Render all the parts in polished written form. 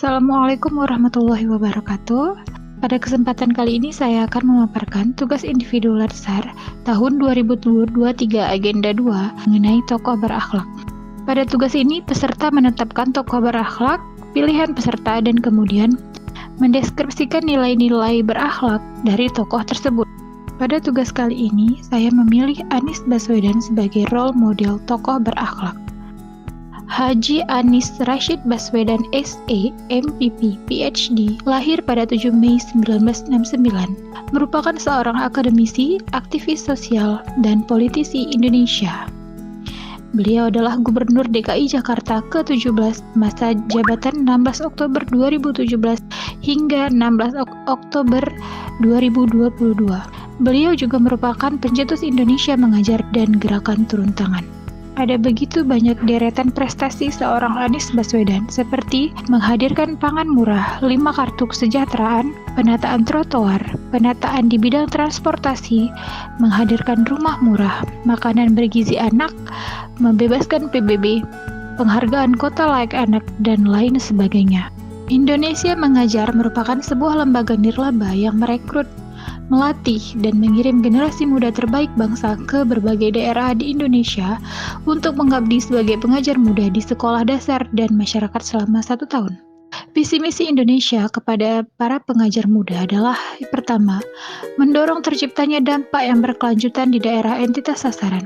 Assalamualaikum warahmatullahi wabarakatuh. Pada kesempatan kali ini saya akan memaparkan tugas individu Latsar tahun 2023 Agenda 2 mengenai tokoh berakhlak. Pada tugas ini, peserta menetapkan tokoh berakhlak, pilihan peserta, dan kemudian mendeskripsikan nilai-nilai berakhlak dari tokoh tersebut. Pada tugas kali ini, saya memilih Anies Baswedan sebagai role model tokoh berakhlak. Haji Anies Rashid Baswedan SE, MPP, PhD, lahir pada 7 Mei 1969, merupakan seorang akademisi, aktivis sosial, dan politisi Indonesia. Beliau adalah Gubernur DKI Jakarta ke-17 masa jabatan 16 Oktober 2017 hingga 16 Oktober 2022. Beliau juga merupakan pencetus Indonesia Mengajar dan Gerakan Turun Tangan. Ada begitu banyak deretan prestasi seorang Anies Baswedan, seperti menghadirkan pangan murah, 5 kartu kesejahteraan, penataan trotoar, penataan di bidang transportasi, menghadirkan rumah murah, makanan bergizi anak, membebaskan PBB, penghargaan kota layak anak, dan lain sebagainya. Indonesia Mengajar merupakan sebuah lembaga nirlaba yang merekrut, melatih, dan mengirim generasi muda terbaik bangsa ke berbagai daerah di Indonesia untuk mengabdi sebagai pengajar muda di sekolah dasar dan masyarakat selama 1 tahun. Visi misi Indonesia kepada para pengajar muda adalah: pertama, mendorong terciptanya dampak yang berkelanjutan di daerah entitas sasaran.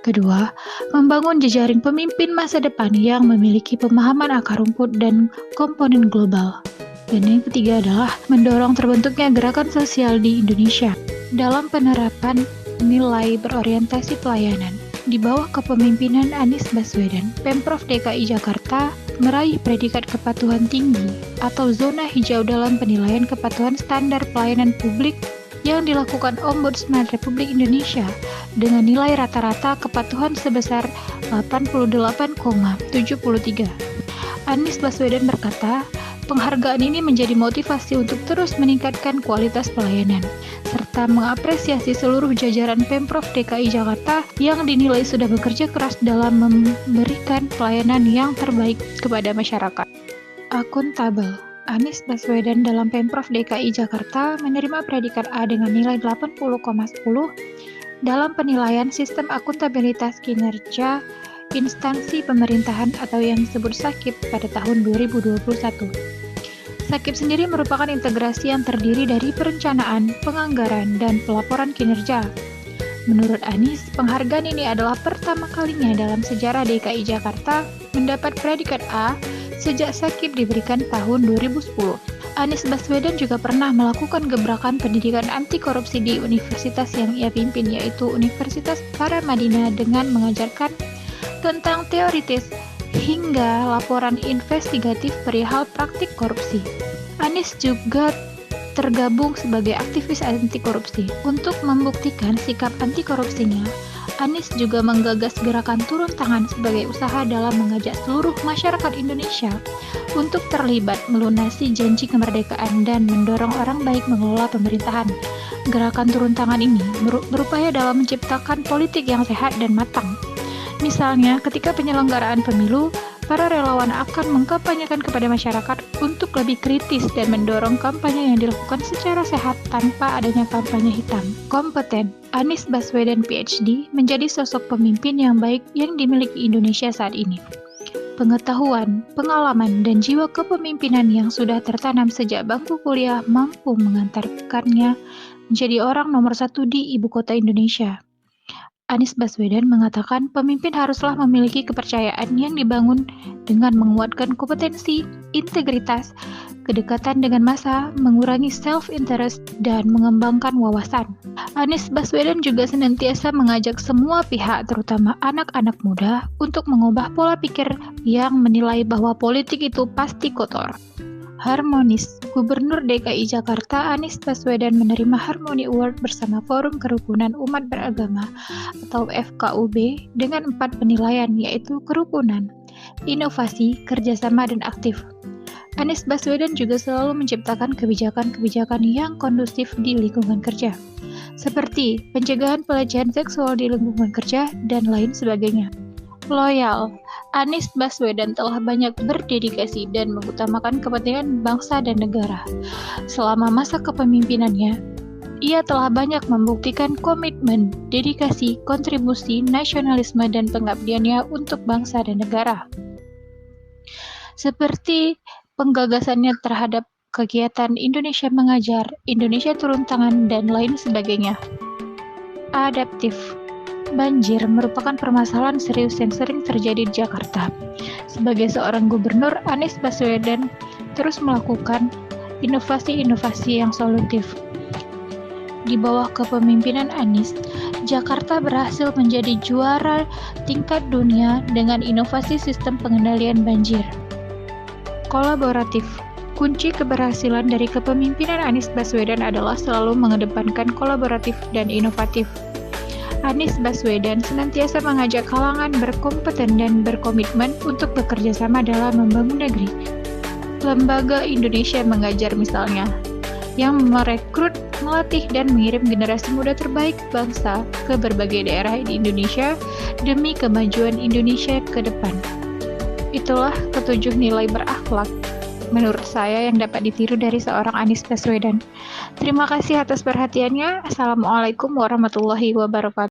Kedua, membangun jejaring pemimpin masa depan yang memiliki pemahaman akar rumput dan komponen global. Dan yang ketiga adalah mendorong terbentuknya gerakan sosial di Indonesia dalam penerapan nilai berorientasi pelayanan. Di bawah kepemimpinan Anies Baswedan, Pemprov DKI Jakarta meraih predikat kepatuhan tinggi atau zona hijau dalam penilaian kepatuhan standar pelayanan publik yang dilakukan Ombudsman Republik Indonesia dengan nilai rata-rata kepatuhan sebesar 88,73. Anies Baswedan berkata, penghargaan ini menjadi motivasi untuk terus meningkatkan kualitas pelayanan, serta mengapresiasi seluruh jajaran Pemprov DKI Jakarta yang dinilai sudah bekerja keras dalam memberikan pelayanan yang terbaik kepada masyarakat. Akuntabel. Anies Baswedan dalam Pemprov DKI Jakarta menerima predikat A dengan nilai 80,10 dalam penilaian sistem akuntabilitas kinerja instansi pemerintahan atau yang disebut SAKIP pada tahun 2021. SAKIP sendiri merupakan integrasi yang terdiri dari perencanaan, penganggaran, dan pelaporan kinerja. Menurut Anies, penghargaan ini adalah pertama kalinya dalam sejarah DKI Jakarta mendapat predikat A sejak SAKIP diberikan tahun 2010. Anies Baswedan juga pernah melakukan gebrakan pendidikan anti korupsi di universitas yang ia pimpin, yaitu Universitas Paramadina, dengan mengajarkan tentang teoritis hingga laporan investigatif perihal praktik korupsi. Anies juga tergabung sebagai aktivis anti korupsi. Untuk membuktikan sikap anti korupsinya, Anies juga menggagas gerakan turun tangan sebagai usaha dalam mengajak seluruh masyarakat Indonesia untuk terlibat melunasi janji kemerdekaan dan mendorong orang baik mengelola pemerintahan. Gerakan turun tangan ini berupaya dalam menciptakan politik yang sehat dan matang. Misalnya, ketika penyelenggaraan pemilu, para relawan akan mengkampanyekan kepada masyarakat untuk lebih kritis dan mendorong kampanye yang dilakukan secara sehat tanpa adanya kampanye hitam. Kompeten. Anies Baswedan PhD menjadi sosok pemimpin yang baik yang dimiliki Indonesia saat ini. Pengetahuan, pengalaman, dan jiwa kepemimpinan yang sudah tertanam sejak bangku kuliah mampu mengantarkannya menjadi orang nomor 1 di ibu kota Indonesia. Anies Baswedan mengatakan pemimpin haruslah memiliki kepercayaan yang dibangun dengan menguatkan kompetensi, integritas, kedekatan dengan massa, mengurangi self-interest, dan mengembangkan wawasan. Anies Baswedan juga senantiasa mengajak semua pihak, terutama anak-anak muda, untuk mengubah pola pikir yang menilai bahwa politik itu pasti kotor. Harmonis. Gubernur DKI Jakarta Anies Baswedan menerima Harmony Award bersama Forum Kerukunan Umat Beragama atau FKUB dengan 4 penilaian, yaitu kerukunan, inovasi, kerjasama, dan aktif. Anies Baswedan juga selalu menciptakan kebijakan-kebijakan yang kondusif di lingkungan kerja, seperti pencegahan pelecehan seksual di lingkungan kerja dan lain sebagainya. Loyal, Anies Baswedan telah banyak berdedikasi dan mengutamakan kepentingan bangsa dan negara. Selama masa kepemimpinannya, ia telah banyak membuktikan komitmen, dedikasi, kontribusi, nasionalisme, dan pengabdiannya untuk bangsa dan negara. Seperti penggagasannya terhadap kegiatan Indonesia Mengajar, Indonesia Turun Tangan, dan lain sebagainya. Adaptif. Banjir merupakan permasalahan serius yang sering terjadi di Jakarta. Sebagai seorang gubernur, Anies Baswedan terus melakukan inovasi-inovasi yang solutif. Di bawah kepemimpinan Anies, Jakarta berhasil menjadi juara tingkat dunia dengan inovasi sistem pengendalian banjir. Kolaboratif. Kunci keberhasilan dari kepemimpinan Anies Baswedan adalah selalu mengedepankan kolaboratif dan inovatif. Anies Baswedan senantiasa mengajak kalangan berkompeten dan berkomitmen untuk bekerja sama dalam membangun negeri. Lembaga Indonesia Mengajar misalnya, yang merekrut, melatih, dan mengirim generasi muda terbaik bangsa ke berbagai daerah di Indonesia demi kemajuan Indonesia ke depan. Itulah ketujuh nilai berakhlak menurut saya yang dapat ditiru dari seorang Anies Baswedan. Terima kasih atas perhatiannya. Assalamualaikum warahmatullahi wabarakatuh.